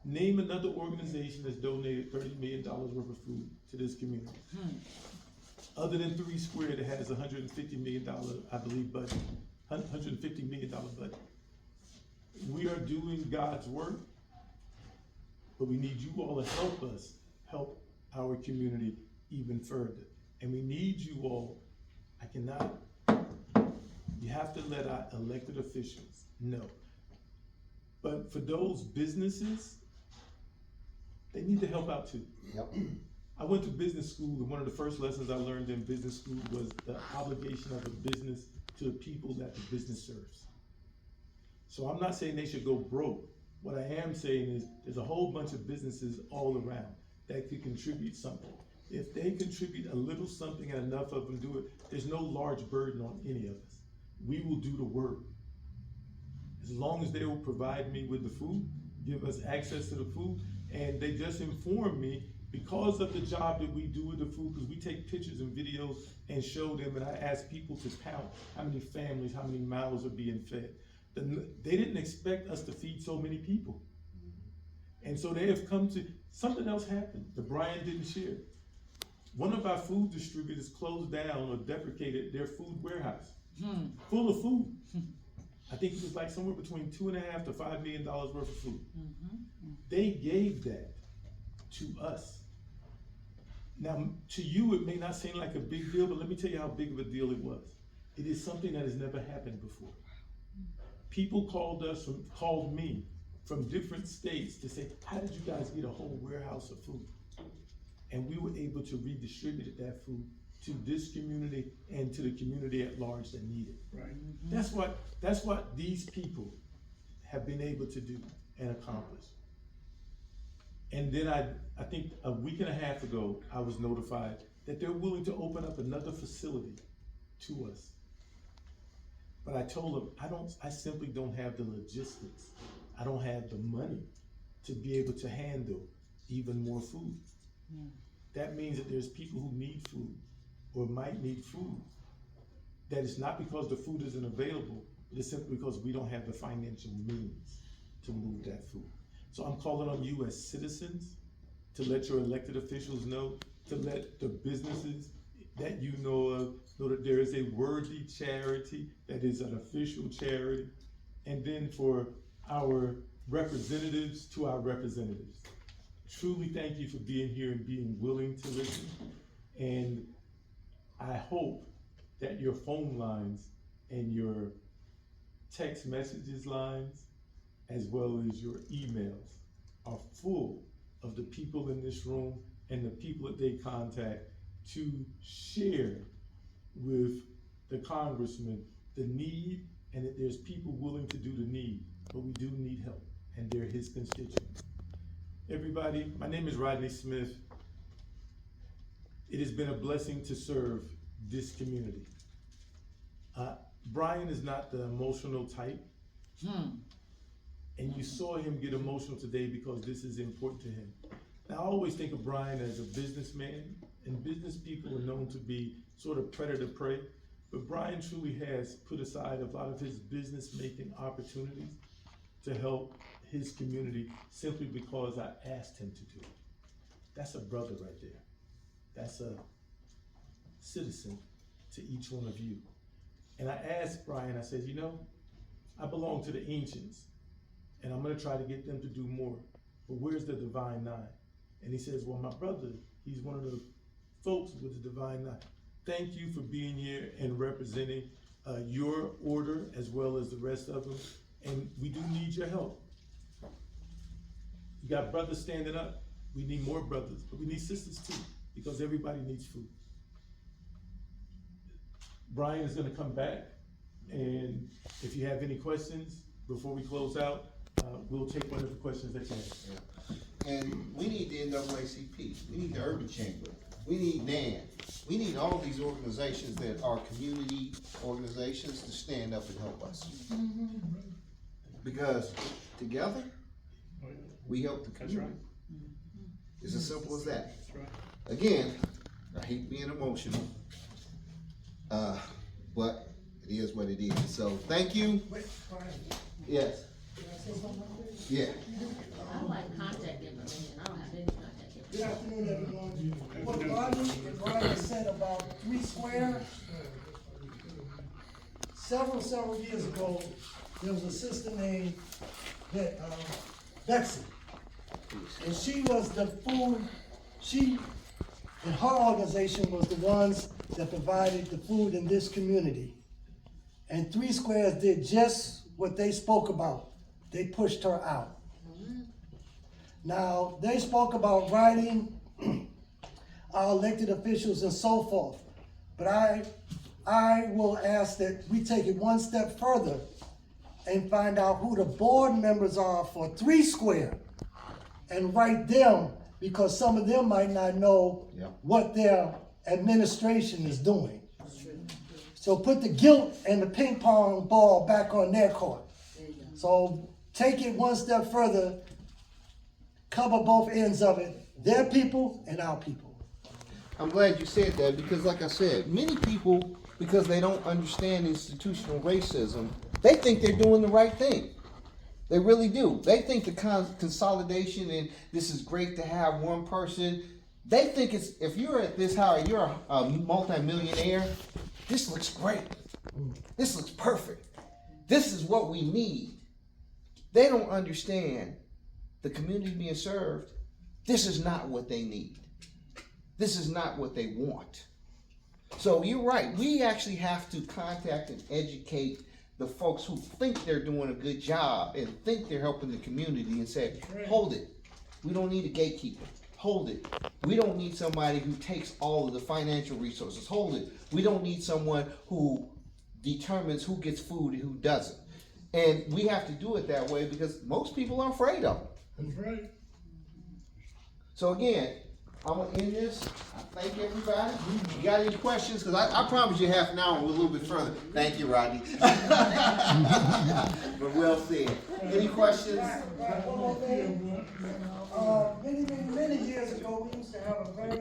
name another organization that's donated $30 million worth of food to this community. Other than 3 Square that has $150 million, I believe, budget, $150 million budget. We are doing God's work, but we need you all to help us help our community even further. And we need you all, you have to let our elected officials know. But for those businesses, they need to help out too. Yep. I went to business school, and one of the first lessons I learned in business school was the obligation of a business to the people that the business serves. So I'm not saying they should go broke. What I am saying is there's a whole bunch of businesses all around that could contribute something. If they contribute a little something and enough of them do it, there's no large burden on any of us. We will do the work. As long as they will provide me with the food, give us access to the food, and they just inform me because of the job that we do with the food, because we take pictures and videos and show them, and I ask people to count how many families, how many mouths are being fed. They didn't expect us to feed so many people. And so they have come to, something else happened that Brian didn't share. One of our food distributors closed down or deprecated their food warehouse, full of food. I think it was like somewhere between $2.5 to $5 million worth of food. They gave that to us. Now, to you, it may not seem like a big deal, but let me tell you how big of a deal it was. It is something that has never happened before. People called me from different states to say, how did you guys get a whole warehouse of food? And we were able to redistribute that food to this community and to the community at large that need it. Right. That's what these people have been able to do and accomplish. And then I think a week and a half ago, I was notified that they're willing to open up another facility to us. But I told them, I simply don't have the logistics. I don't have the money to be able to handle even more food. That means that there's people who need food or might need food. That it's not because the food isn't available, but it's simply because we don't have the financial means to move that food. So I'm calling on you as citizens to let your elected officials know, to let the businesses that you know of know that there is a worthy charity that is an official charity. And then for our representatives, to our representatives, truly thank you for being here and being willing to listen. And I hope that your phone lines and your text messages lines, as well as your emails, are full of the people in this room and the people that they contact to share with the congressman the need, and that there's people willing to do the need, but we do need help. and they're his constituents. Everybody, my name is Rodney Smith. It has been a blessing to serve this community. Brian is not the emotional type. And you saw him get emotional today because this is important to him. Now, I always think of Brian as a businessman, and business people are known to be sort of predator prey, but Brian truly has put aside a lot of his business-making opportunities to help his community simply because I asked him to do it. That's a brother right there. That's a citizen to each one of you. And I asked Brian, I said, you know, I belong to the ancients, and I'm gonna try to get them to do more, but where's the Divine Nine? And he says, well, my brother, he's one of the folks with the Divine Nine. Thank you for being here and representing your order as well as the rest of them, and we do need your help. You got brothers standing up, we need more brothers, but we need sisters too, because everybody needs food. Brian is gonna come back, and if you have any questions before we close out, we'll take whatever questions that you have. And we need the NAACP, we need the Urban Chamber, we need NAN, we need all these organizations that are community organizations to stand up and help us. Because together, we help the community. It's as simple as that. Again, I hate being emotional, but it is what it is. So thank you. Yes. Yeah. I like contact information, I don't have any contact information. Good afternoon, everyone. What Rodney and Brian said about 3 Square, several years ago, there was a sister named Betsy. And she was the food, and her organization was the ones that provided the food in this community. And 3 Squares did just what they spoke about. They pushed her out. Now, they spoke about writing our elected officials and so forth. But I will ask that we take it one step further and find out who the board members are for 3 Square and write them, because some of them might not know what their administration is doing. So put the guilt and the ping pong ball back on their court. So take it one step further, cover both ends of it, their people and our people. I'm glad you said that, because like I said, many people, because they don't understand institutional racism, they think they're doing the right thing. They really do. They think the consolidation and this is great to have one person. They think it's, if you're at this high, you're a multi-millionaire, this looks great. This looks perfect. This is what we need. They don't understand the community being served. This is not what they need. This is not what they want. So you're right. We actually have to contact and educate the folks who think they're doing a good job and think they're helping the community and say, hold it. We don't need a gatekeeper. Hold it. We don't need somebody who takes all of the financial resources. Hold it. We don't need someone who determines who gets food and who doesn't. And we have to do it that way because most people are afraid of it. That's right. So again, I'm gonna end this. I thank everybody. You got any questions? Because I promise you half an hour, we're a little bit further. Thank you, Rodney. But well said. Any questions? Right, one more thing. Many years ago, we used to have a very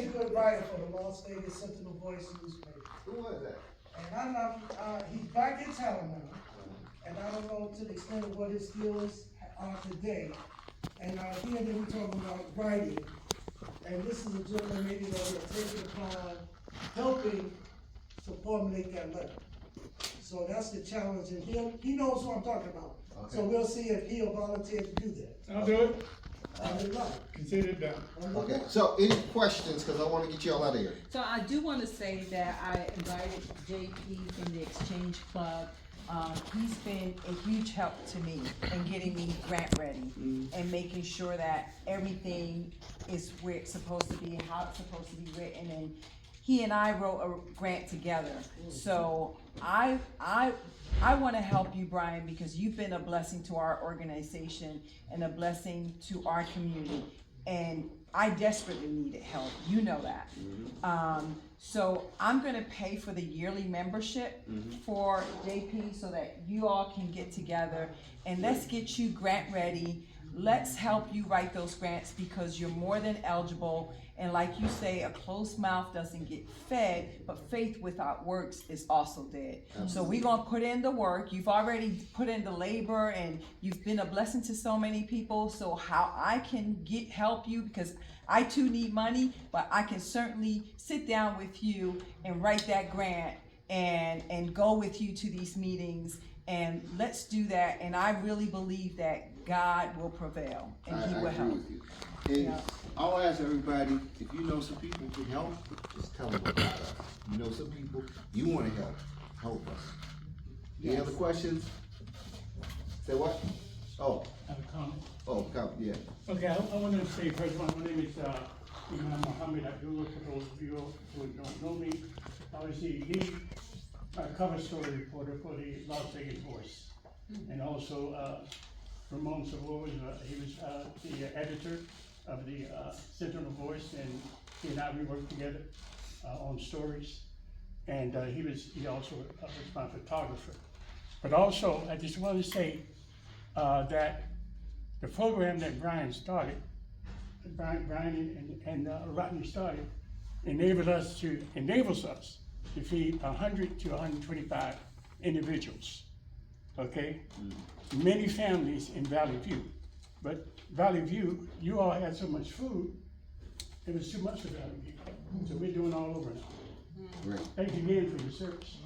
good writer for the Las Vegas Sentinel Voice newspaper. Who was that? And he's back in town now, and I don't know to the extent of what his skills are today. And here they were talking about writing, and this is a gentleman maybe that will take it upon helping to formulate that letter. So that's the challenge, and he knows what I'm talking about. Okay. So we'll see if he'll volunteer to do that. I'll do it. Consider it done. Okay, so any questions, because I want to get you all out of here. So I do want to say that I invited JP from the Exchange Club. He's been a huge help to me in getting me grant ready and making sure that everything is where it's supposed to be and how it's supposed to be written. And he and I wrote a grant together. So I want to help you, Brian, because you've been a blessing to our organization and a blessing to our community. And I desperately needed help. You know that. So I'm going to pay for the yearly membership for JP so that you all can get together and let's get you grant ready. Let's help you write those grants because you're more than eligible. And like you say, a closed mouth doesn't get fed, but faith without works is also dead. So we're gonna put in the work. You've already put in the labor and you've been a blessing to so many people. So how I can help you, because I too need money, but I can certainly sit down with you and write that grant and go with you to these meetings. And let's do that. And I really believe that God will prevail and He will I agree help. with you. And I'll ask everybody, if you know some people who can help, just tell them about us. You know some people you want to help us. Any other questions? Say what? Oh, I have a comment. oh, come, yeah. Okay, I wanted to say first one, my name is Imam Mohammed Abdullah, for those of you who don't know me. I was the lead cover story reporter for the Las Vegas Voice. And also Ramon Savoy, he was the editor of the Sentinel Voice, and he and I, we worked together on stories. And he also was my photographer. But also, I just want to say that the program that Brian started, Brian and Rodney started, enables us to feed 100 to 125 individuals, okay? Many families in Valley View. But Valley View, you all had so much food, it was too much for Valley View. So we're doing all over now. Great. Thank you again for your service.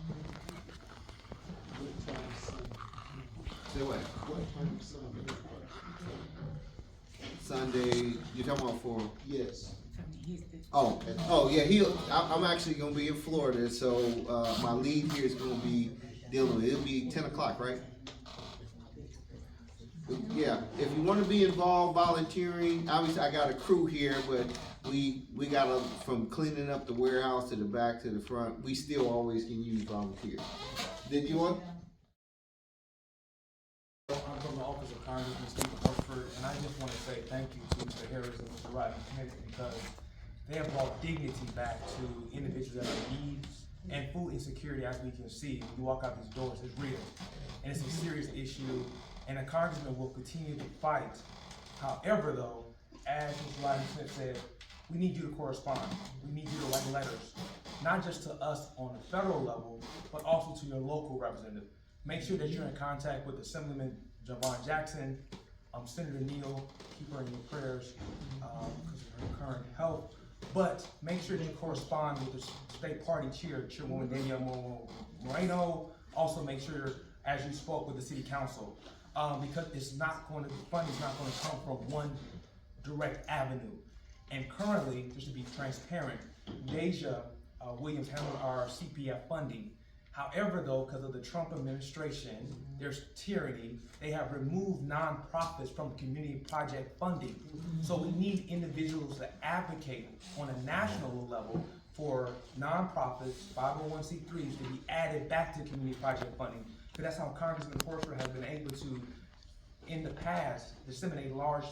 Say what? Sunday, you're talking about for? Yes. Oh yeah, I'm actually gonna be in Florida, so, my lead here is gonna be dealing with, it'll be 10 o'clock, right? Yeah, if you wanna be involved volunteering, obviously I got a crew here, but we got from cleaning up the warehouse to the back to the front, we still always can use volunteers. Did you want? I'm from the Office of Congressman Stephen Horsford, and I just want to say thank you to Mr. Harris and Mr. Rodney Smith because they have brought dignity back to individuals that are in need, and food insecurity, as we can see, when you walk out these doors, is real, and it's a serious issue, and a congressman will continue to fight. However, though, as Mr. Rodney Smith said, we need you to correspond. We need you to write letters, not just to us on the federal level, but also to your local representative. Make sure that you're in contact with Assemblyman Javon Jackson, Senator Neal, keep her in your prayers because of her current health. But make sure that you correspond with the state party chair, Chairwoman Danielle Moreno. Also make sure, as you spoke with the city council, because the funding is not going to come from one direct avenue. And currently, just to be transparent, Deja Williams handled our CPF funding. However, though, because of the Trump administration, there's tyranny, they have removed nonprofits from community project funding. So we need individuals to advocate on a national level for nonprofits, 501c3s to be added back to community project funding. Because that's how Congressman Horsford has been able to, in the past, disseminate large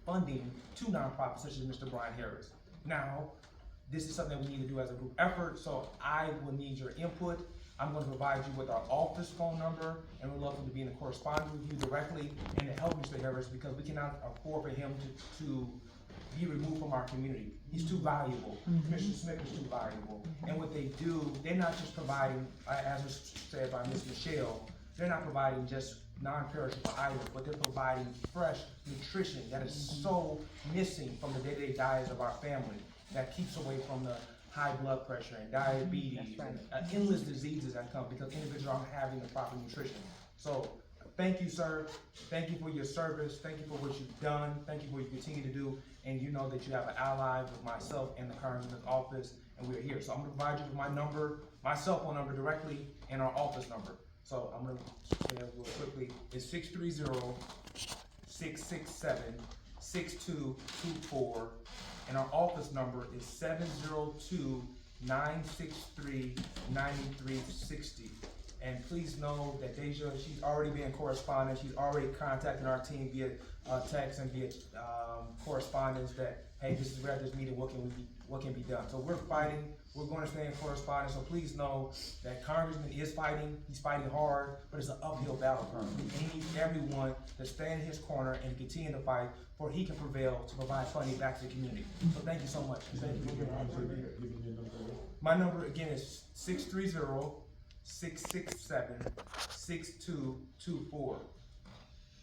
funding to nonprofits such as Mr. Brian Harris. Now, this is something that we need to do as a group effort, so I will need your input. I'm going to provide you with our office phone number, and we'd love to be in a correspondence with you directly and to help Mr. Harris because we cannot afford for him to be removed from our community. He's too valuable. Commissioner Smith is too valuable. And what they do, they're not just providing, as was said by Ms. Michelle, they're not providing just non-perishable items, but they're providing fresh nutrition that is so missing from the day-to-day diets of our family. That keeps away from the high blood pressure and diabetes and endless diseases that come because individuals aren't having the proper nutrition. So thank you, sir. Thank you for your service. Thank you for what you've done. Thank you for what you continue to do. And you know that you have an ally with myself and the Congressman's office, and we're here. So I'm going to provide you with my number, my cell phone number directly, and our office number. So I'm going to say that real quickly. It's 630-667-6224. And our office number is 963-9360. And please know that Deja, she's already been corresponding, she's already contacting our team via text and via correspondence that, hey, this is where this meeting, what can be done. So we're fighting, we're going to stay in correspondence, so please know that Congressman is fighting, he's fighting hard, but it's an uphill battle currently. And he needs everyone to stand in his corner and continue to fight for he can prevail to provide funding back to the community. So thank you so much. Thank you. My number again is 630-667-6224.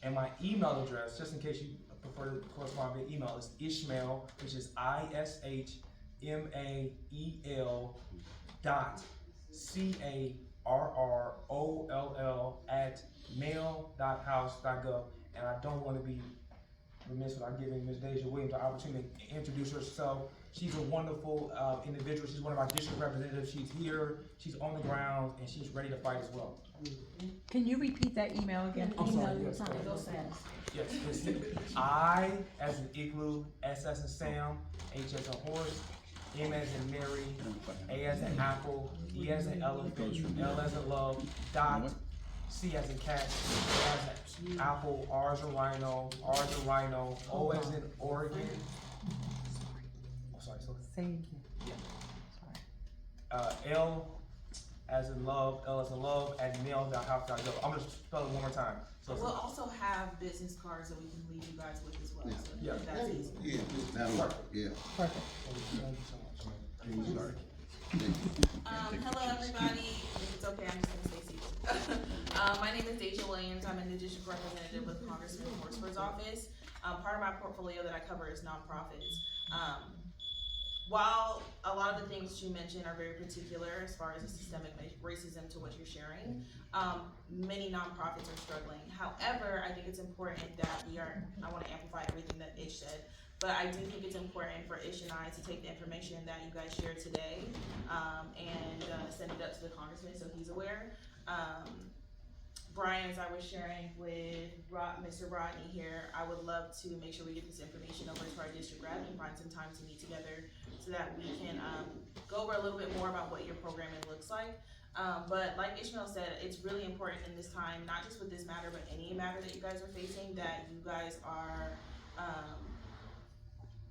And my email address, just in case you prefer to correspond via email, is Ishmael, which is ISHMAEL.CARROLL@mail.house.gov. And I don't want to be remiss without giving Ms. Deja Williams the opportunity to introduce herself. She's a wonderful individual. She's one of our district representatives. She's here, she's on the ground, and she's ready to fight as well. Can you repeat that email again? I'm sorry, yes. Yes, it's I as in igloo, S as in Sam, H as in horse, M as in Mary, A as in apple, E as in elephant, L as in love, dot, C as in cat, A as in apple, R as in rhino, O as in Oregon. Oh, sorry. Thank you. L as in love, L as in love, at mail.house.gov. I'm gonna spell it one more time. So we'll also have business cards that we can leave you guys with as well. So Yeah. that's easy. Yeah, that'll work, yeah. Perfect. Thank you so much. Sorry. Hello everybody. If it's okay, I'm just gonna stay seated. My name is Deja Williams. I'm a new district representative with Congressman Horsford's office. Part of my portfolio that I cover is nonprofits. While a lot of the things you mentioned are very particular as far as the systemic racism to what you're sharing, many nonprofits are struggling. However, I think it's important that I want to amplify everything that Ish said, but I do think it's important for Ish and I to take the information that you guys shared today and send it up to the congressman so he's aware. Brian, as I was sharing with Mr. Rodney here, I would love to make sure we get this information over to our district rep and find some time to meet together so that we can go over a little bit more about what your programming looks like. But like Ishmael said, it's really important in this time, not just with this matter, but any matter that you guys are facing, that you guys are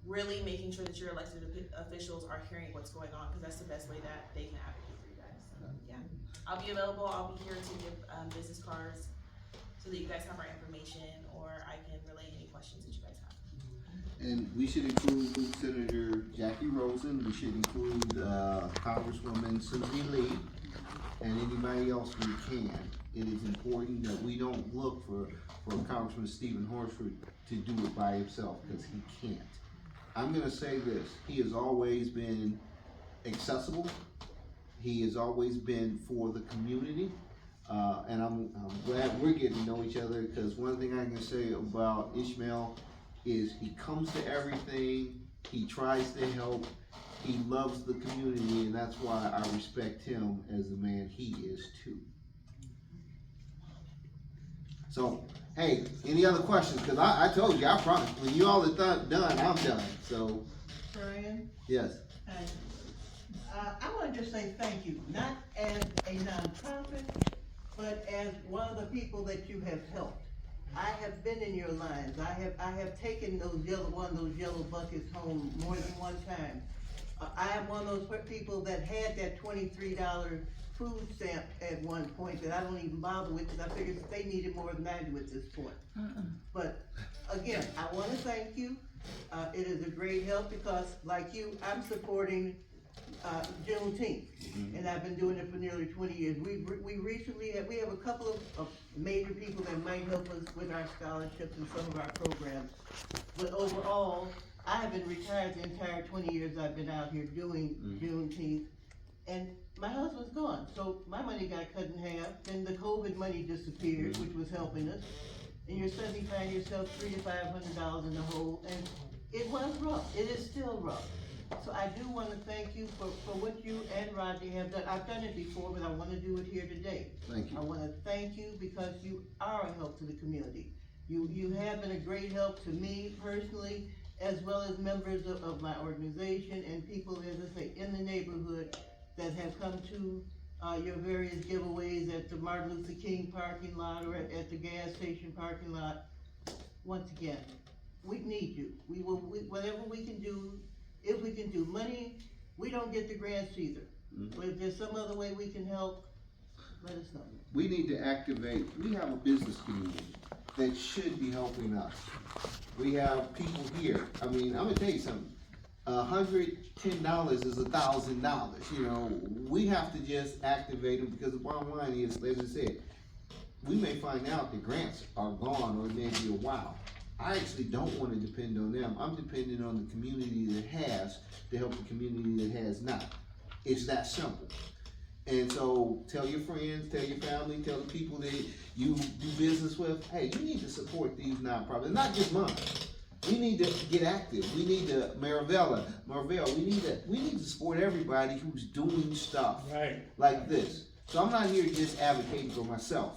really making sure that your elected officials are hearing what's going on, because that's the best way that they can advocate for you guys. So, yeah. I'll be available. I'll be here to give business cards so that you guys have our information, or I can relay any questions that you guys have. And we should include Senator Jackie Rosen, we should include Congresswoman Susie Lee, and anybody else we can. It is important that we don't look for Congressman Stephen Horsford to do it by himself, because he can't. I'm gonna say this, he has always been accessible. He has always been for the community, and I'm glad we're getting to know each other, because one thing I can say about Ishmael is he comes to everything, he tries to help, he loves the community, and that's why I respect him as the man he is too. So, hey, any other questions? Because I told you, I promise, when you all are done, I'm done, so. Brian? Yes. I want to just say thank you, not as a nonprofit, but as one of the people that you have helped. I have been in your lines. I have taken those yellow buckets home more than one time. I am one of those people that had that $23 food stamp at one point that I don't even bother with, because I figured that they needed more than I do at this point. But again, I want to thank you. It is a great help, because like you, I'm supporting Juneteenth, and I've been doing it for nearly 20 years. We recently we have a couple of major people that might help us with our scholarships and some of our programs. But overall, I have been retired the entire 20 years I've been out here doing Juneteenth, and my husband's gone, so my money got cut in half. Then the COVID money disappeared, which was helping us, and you're suddenly find yourself $300 to $500 in the hole, and it was rough. It is still rough. So I do want to thank you for what you and Rodney have done. I've done it before, but I want to do it here today. Thank you. I want to thank you because you are a help to the community. You have been a great help to me personally, as well as members of my organization and people, as I say, in the neighborhood that have come to your various giveaways at the Martin Luther King parking lot or at the gas station parking lot. Once again, we need you. Whatever we can do, if we can do money, we don't get the grants either. But if there's some other way we can help, let us know. We need to activate, we have a business community that should be helping us. We have people here, I mean, I'm gonna tell you something, $110 is $1,000, you know, we have to just activate them, because the bottom line is, as I said, we may find out the grants are gone, or it may be a while. I actually don't wanna depend on them, I'm depending on the community that has to help the community that has not. It's that simple. And so tell your friends, tell your family, tell the people that you do business with, hey, you need to support these nonprofits, not just mine. We need to get active. We need to, Marvell, we need to support everybody who's doing stuff like this. So I'm not here just advocating for myself.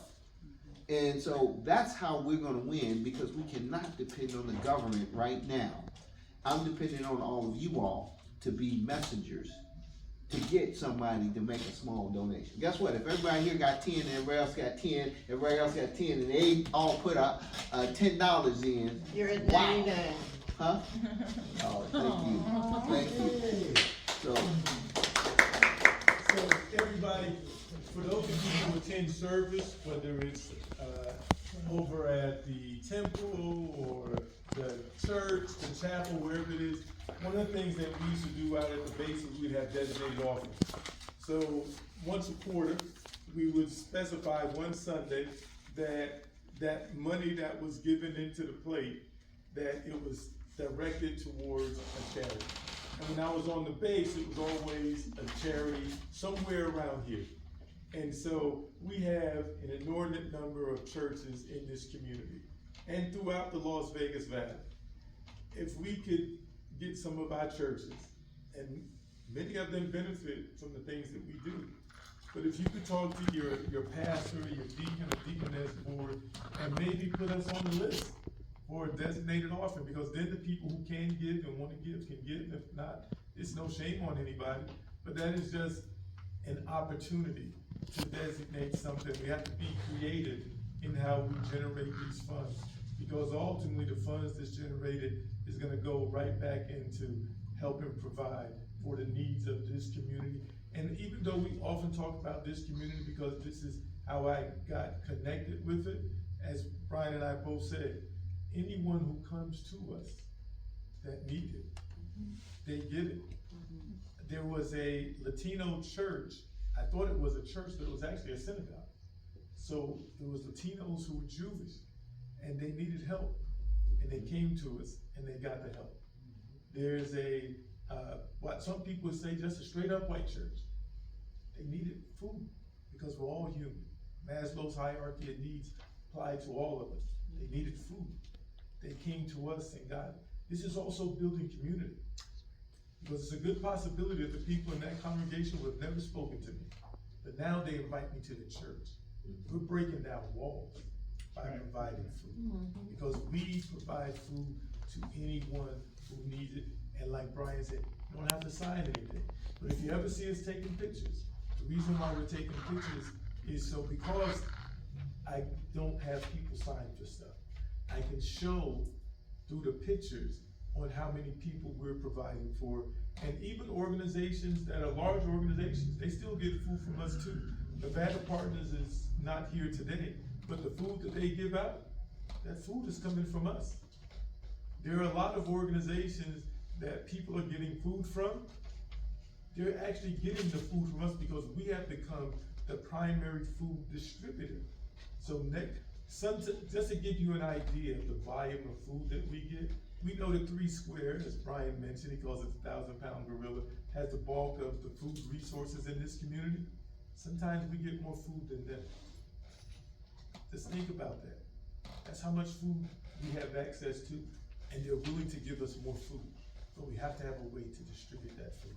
And so that's how we're gonna win, because we cannot depend on the government right now. I'm depending on all of you all to be messengers, to get somebody to make a small donation. Guess what? If everybody here got 10 and everybody else got 10, everybody else got 10, and they all put $10 in. You're at 99. Huh? Oh, thank you. So everybody, for those of you who attend service, whether it's over at the temple or the church, the chapel, wherever it is, one of the things that we used to do out at the base is we'd have designated offerings. So once a quarter, we would specify one Sunday that money that was given into the plate, that it was directed towards a charity. And when I was on the base, it was always a charity somewhere around here. And so we have an inordinate number of churches in this community and throughout the Las Vegas Valley. If we could get some of our churches, and many of them benefit from the things that we do, but if you could talk to your pastor, your deacon or deaconess board, and maybe put us on the list for a designated offering, because then the people who can give and want to give can give. If not, it's no shame on anybody, but that is just an opportunity to designate something. We have to be creative in how we generate these funds, because ultimately the funds that's generated is gonna go right back into helping provide for the needs of this community. And even though we often talk about this community, because this is how I got connected with it, as Brian and I both said, anyone who comes to us that need it, they get it. There was a Latino church, I thought it was a church, but it was actually a synagogue. So there was Latinos who were Jewish, and they needed help, and they came to us, and they got the help. There's what some people would say, just a straight up white church. They needed food, because we're all human. Maslow's hierarchy of needs applied to all of us. They needed food. They came to us and got it. This is also building community, because it's a good possibility that the people in that congregation would have never spoken to me, but now they invite me to the church. We're breaking down walls by providing food, because we provide food to anyone who needs it. And like Brian said, you don't have to sign anything. But if you ever see us taking pictures, the reason why we're taking pictures is so because I don't have people sign for stuff, I can show through the pictures on how many people we're providing for. And even organizations that are large organizations, they still get food from us too. Nevada Partners is not here today, but the food that they give out, that food is coming from us. There are a lot of organizations that people are getting food from. They're actually getting the food from us because we have become the primary food distributor. So just to give you an idea of the volume of food that we get, we know that 3 Square, as Brian mentioned, he calls it the 1,000-pound gorilla, has the bulk of the food resources in this community. Sometimes we get more food than them. Just think about that. That's how much food we have access to, and they're willing to give us more food. But we have to have a way to distribute that food.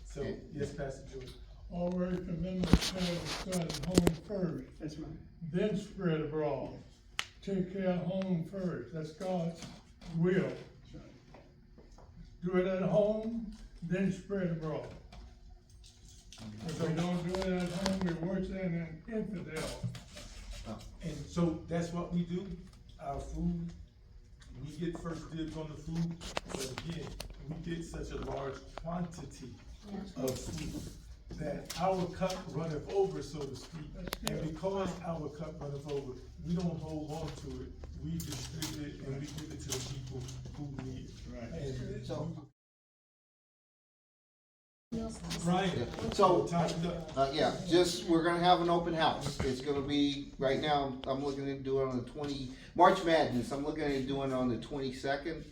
So, yes, Pastor George. Already commendable started home first. That's right. Then spread abroad. Take care of home first. That's God's will. do it at home, then spread abroad. If we don't do it at home, we're worse than an infidel. And so that's what we do, our food, we get first dibs on the food, but again, we get such a large quantity of food that our cup runneth over, so to speak. And because our cup runneth over, we don't hold on to it, we distribute it and we give it to the people who need it. Right. And So- Brian, So, time's up. yeah, just, we're gonna have an open house. It's gonna be, right now, I'm looking at doing it on the March Madness, I'm looking at doing it on the 22nd.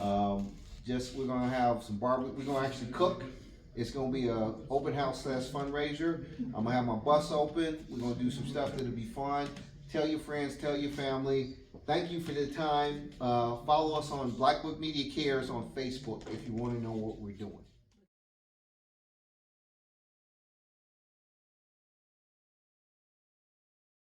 We're gonna have some we're gonna actually cook. It's gonna be a open house / fundraiser. I'm gonna have my bus open. We're gonna do some stuff that'll be fun. Tell your friends, tell your family. Thank you for the time. Follow us on Black Book Media Cares on Facebook if you wanna know what we're doing.